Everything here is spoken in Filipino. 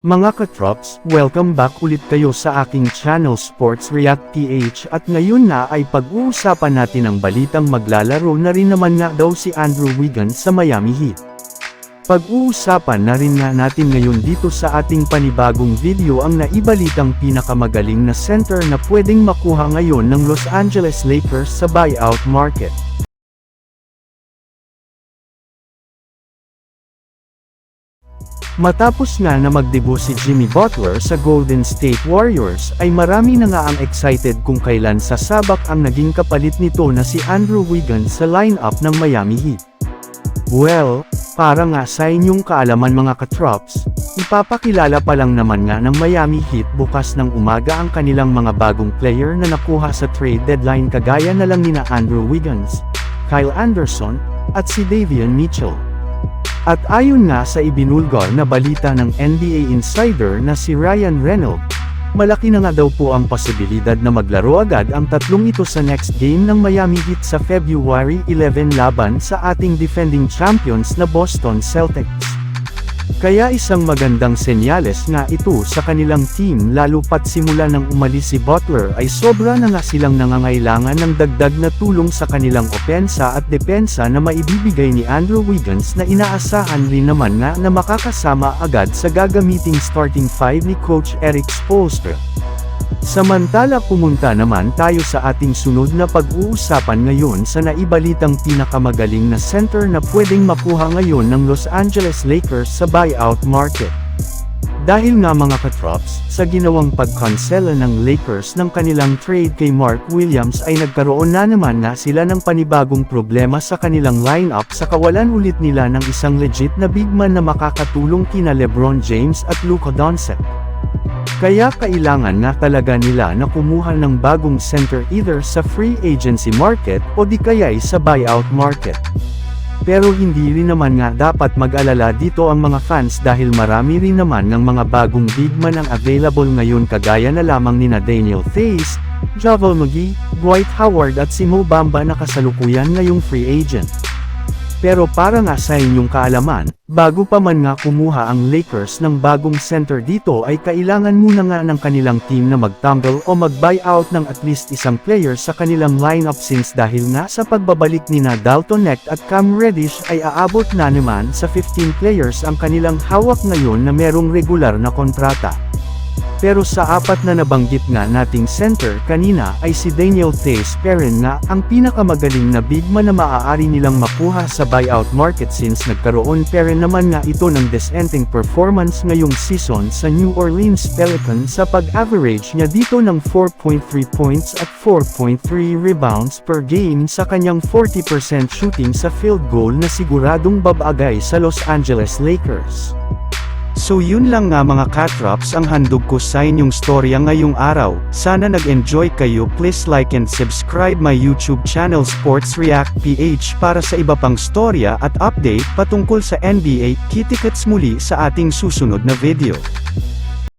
Mga katrops, welcome back ulit kayo sa aking channel Sports React PH at ngayon na ay pag-uusapan natin ang balitang maglalaro na rin naman nga daw si Andrew Wiggins sa Miami Heat. Pag-uusapan na rin nga natin ngayon dito sa ating panibagong video ang naibalitang pinakamagaling na center na pwedeng makuha ngayon ng Los Angeles Lakers sa buyout market. Matapos nga na magdebut si Jimmy Butler sa Golden State Warriors ay marami na nga ang excited kung kailan sasabak ang naging kapalit nito na si Andrew Wiggins sa lineup ng Miami Heat. Well, para nga sa inyong kaalaman mga katrops, ipapakilala pa lang naman nga ng Miami Heat bukas ng umaga ang kanilang mga bagong player na nakuha sa trade deadline kagaya na lang nina Andrew Wiggins, Kyle Anderson, at si Davion Mitchell. At ayon nga sa ibinulgar na balita ng NBA insider na si Ryan Reynolds, malaki na nga daw po ang posibilidad na maglaro agad ang tatlong ito sa next game ng Miami Heat sa February 11 laban sa ating defending champions na Boston Celtics. Kaya isang magandang senyales nga ito sa kanilang team lalo pat simula nang umalis si Butler ay sobra na nga silang nangangailangan ng dagdag na tulong sa kanilang opensa at depensa na maibibigay ni Andrew Wiggins na inaasahan rin naman nga na makakasama agad sa gagamiting starting five ni Coach Erik Spoelstra. Samantala pumunta naman tayo sa ating sunod na pag-uusapan ngayon sa naibalitang pinakamagaling na center na pwedeng makuha ngayon ng Los Angeles Lakers sa buyout market. Dahil nga mga katrops, sa ginawang pagkansela ng Lakers ng kanilang trade kay Mark Williams ay nagkaroon na naman nga sila ng panibagong problema sa kanilang lineup sa kawalan ulit nila ng isang legit na big man na makakatulong kina LeBron James at Luka Doncic. Kaya kailangan na talaga nila na kumuha ng bagong center either sa free agency market o di kaya'y sa buyout market. Pero hindi rin naman nga dapat mag-alala dito ang mga fans dahil marami rin naman ng mga bagong big man ang available ngayon kagaya na lamang nina Daniel Theis, JaVale McGee, Dwight Howard at si Mo Bamba na kasalukuyan ngayong free agent. Pero para nga sa inyong kaalaman, bago pa man nga kumuha ang Lakers ng bagong center dito ay kailangan muna nga ng kanilang team na magtumble o mag-buyout ng at least isang player sa kanilang lineup since dahil nga sa pagbabalik nina Dalton Knecht at Cam Reddish ay aabot na naman sa 15 players ang kanilang hawak ngayon na merong regular na kontrata. Pero sa apat na nabanggit nga nating center kanina ay si Daniel Theis pa rin nga ang pinakamagaling na big man na maaari nilang makuha sa buyout market since nagkaroon pa rin naman nga ito ng dissenting performance ngayong season sa New Orleans Pelicans sa pag-average niya dito ng 4.3 points at 4.3 rebounds per game sa kanyang 40% shooting sa field goal na siguradong babagay sa Los Angeles Lakers. So yun lang nga mga katrops ang handog ko sa inyong storya ngayong araw. Sana nag-enjoy kayo. Please like and subscribe my YouTube channel Sports React PH para sa iba pang storya at update patungkol sa NBA. Kita-kits muli sa ating susunod na video.